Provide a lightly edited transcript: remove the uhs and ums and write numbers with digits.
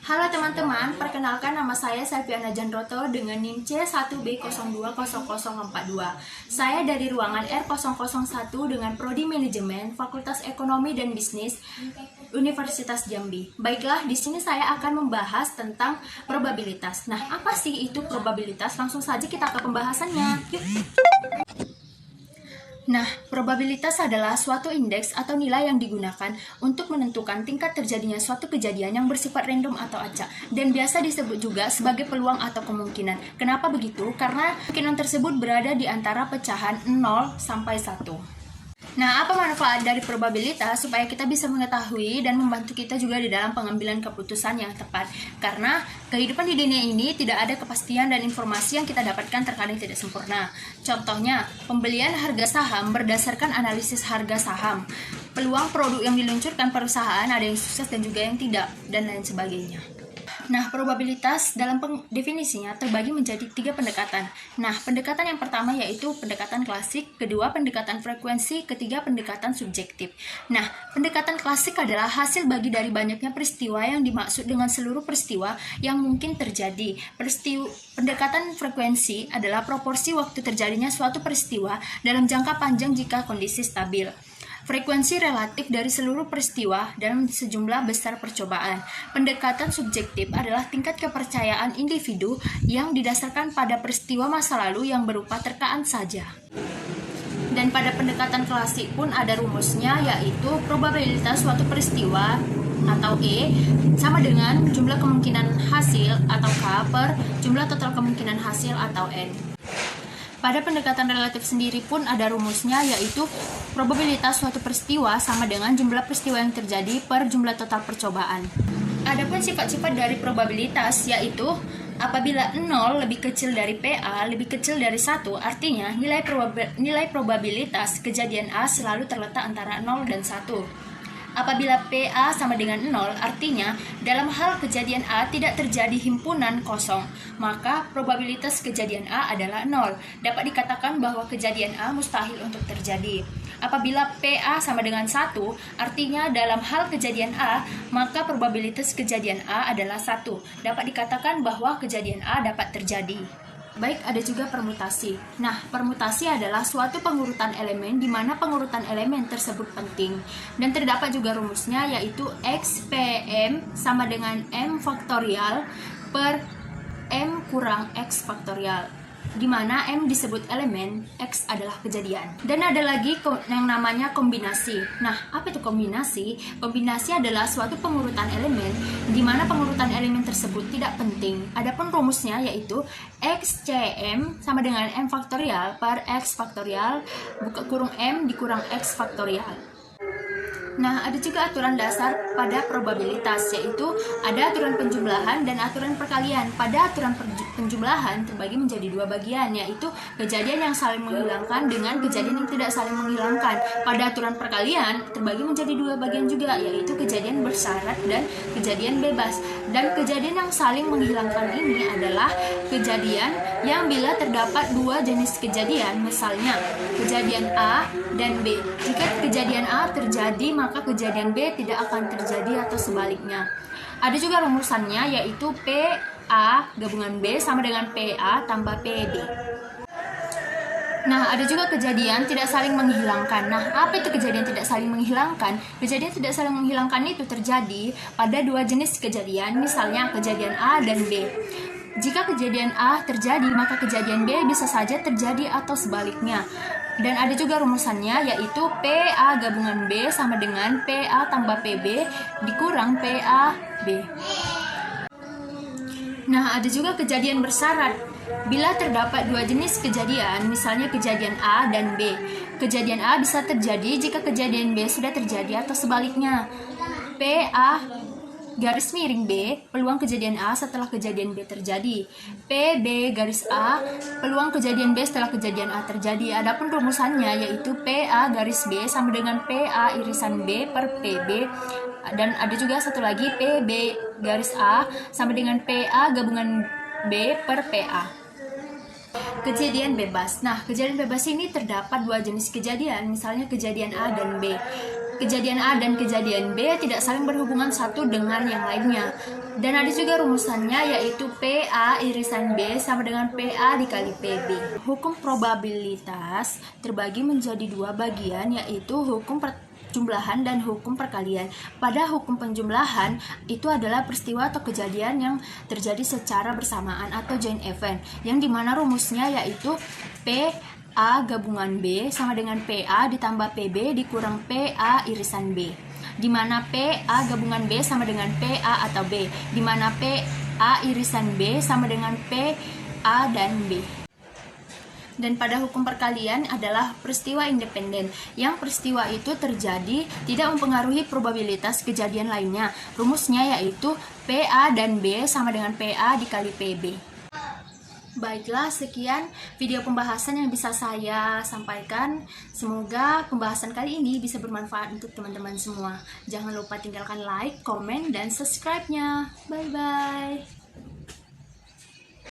Halo teman-teman, perkenalkan nama saya Selviana Janroto dengan NIM C1B020042. Saya dari ruangan R001 dengan Prodi Manajemen, Fakultas Ekonomi dan Bisnis, Universitas Jambi. Baiklah, di sini saya akan membahas tentang probabilitas. Nah, apa sih itu probabilitas? Langsung saja kita ke pembahasannya. Yuk. Nah, probabilitas adalah suatu indeks atau nilai yang digunakan untuk menentukan tingkat terjadinya suatu kejadian yang bersifat random atau acak, dan biasa disebut juga sebagai peluang atau kemungkinan. Kenapa begitu? Karena kemungkinan tersebut berada di antara pecahan 0 sampai 1. Nah, apa manfaat dari probabilitas? Supaya kita bisa mengetahui dan membantu kita juga di dalam pengambilan keputusan yang tepat. Karena kehidupan di dunia ini tidak ada kepastian dan informasi yang kita dapatkan terkadang tidak sempurna. Contohnya, pembelian harga saham berdasarkan analisis harga saham. Peluang produk yang diluncurkan perusahaan ada yang sukses dan juga yang tidak, dan lain sebagainya. Nah, probabilitas dalam definisinya terbagi menjadi 3 pendekatan. Nah, pendekatan yang pertama yaitu pendekatan klasik, kedua pendekatan frekuensi, ketiga pendekatan subjektif. Nah, pendekatan klasik adalah hasil bagi dari banyaknya peristiwa yang dimaksud dengan seluruh peristiwa yang mungkin terjadi. Pendekatan frekuensi adalah proporsi waktu terjadinya suatu peristiwa dalam jangka panjang jika kondisi stabil. Frekuensi relatif dari seluruh peristiwa dalam sejumlah besar percobaan. Pendekatan subjektif adalah tingkat kepercayaan individu yang didasarkan pada peristiwa masa lalu yang berupa terkaan saja. Dan pada pendekatan klasik pun ada rumusnya, yaitu probabilitas suatu peristiwa atau E sama dengan jumlah kemungkinan hasil atau K per jumlah total kemungkinan hasil atau N. Pada pendekatan relatif sendiri pun ada rumusnya, yaitu probabilitas suatu peristiwa sama dengan jumlah peristiwa yang terjadi per jumlah total percobaan. Adapun sifat-sifat dari probabilitas yaitu apabila 0 lebih kecil dari PA lebih kecil dari 1, artinya nilai probabilitas kejadian A selalu terletak antara 0 dan 1. Apabila PA sama dengan 0, artinya dalam hal kejadian A tidak terjadi himpunan kosong, maka probabilitas kejadian A adalah 0. Dapat dikatakan bahwa kejadian A mustahil untuk terjadi. Apabila PA sama dengan 1, artinya dalam hal kejadian A, maka probabilitas kejadian A adalah 1. Dapat dikatakan bahwa kejadian A dapat terjadi. Baik, ada juga permutasi. Nah, permutasi adalah suatu pengurutan elemen di mana pengurutan elemen tersebut penting. Dan terdapat juga rumusnya, yaitu XPM sama dengan M faktorial per M kurang X faktorial, di mana M disebut elemen, X adalah kejadian. Dan ada lagi yang namanya kombinasi. Nah, apa itu kombinasi? Kombinasi adalah suatu pengurutan elemen di mana pengurutan elemen tersebut tidak penting. Adapun rumusnya yaitu XCM sama dengan M faktorial per X faktorial buka kurung M dikurang X faktorial. Nah, ada juga aturan dasar pada probabilitas, yaitu ada aturan penjumlahan dan aturan perkalian. Pada aturan penjumlahan terbagi menjadi 2 bagian, yaitu kejadian yang saling menghilangkan dengan kejadian yang tidak saling menghilangkan. Pada aturan perkalian terbagi menjadi 2 bagian juga, yaitu kejadian bersyarat dan kejadian bebas. Dan kejadian yang saling menghilangkan ini adalah kejadian yang bila terdapat 2 jenis kejadian, misalnya kejadian A dan B. Jika kejadian A terjadi, maka kejadian B tidak akan terjadi atau sebaliknya. Ada juga rumusannya, yaitu PA gabungan B sama dengan PA tambah PB. Nah, ada juga kejadian tidak saling menghilangkan. Nah, apa itu kejadian tidak saling menghilangkan? Kejadian tidak saling menghilangkan itu terjadi pada 2 jenis kejadian, misalnya kejadian A dan B. Jika kejadian A terjadi, maka kejadian B bisa saja terjadi atau sebaliknya. Dan ada juga rumusannya, yaitu PA gabungan B sama dengan PA tambah PB dikurang PAB. Nah, ada juga kejadian bersyarat. Bila terdapat 2 jenis kejadian, misalnya kejadian A dan B. Kejadian A bisa terjadi jika kejadian B sudah terjadi atau sebaliknya. PA garis miring B, peluang kejadian A setelah kejadian B terjadi. PB garis A, peluang kejadian B setelah kejadian A terjadi. Adapun rumusannya yaitu PA garis B sama dengan PA irisan B per PB. Dan ada juga satu lagi, PB garis A sama dengan PA gabungan B per PA. Kejadian bebas. Nah, kejadian bebas ini terdapat 2 jenis kejadian, misalnya kejadian A dan B. kejadian A dan kejadian B tidak saling berhubungan satu dengan yang lainnya. Dan ada juga rumusannya, yaitu PA irisan B sama dengan PA dikali PB. Hukum probabilitas terbagi menjadi dua bagian, yaitu hukum jumlahan dan hukum perkalian. Pada hukum penjumlahan itu adalah peristiwa atau kejadian yang terjadi secara bersamaan atau joint event, yang dimana rumusnya yaitu PA gabungan B sama dengan PA ditambah PB dikurang PA irisan B, di mana PA gabungan B sama dengan PA atau B, di mana PA irisan B sama dengan PA dan B. Dan pada hukum perkalian adalah peristiwa independen, yang peristiwa itu terjadi tidak mempengaruhi probabilitas kejadian lainnya. Rumusnya yaitu PA dan B sama dengan PA dikali PB. Baiklah, sekian video pembahasan yang bisa saya sampaikan. Semoga pembahasan kali ini bisa bermanfaat untuk teman-teman semua. Jangan lupa tinggalkan like, komen, dan subscribe-nya. Bye-bye.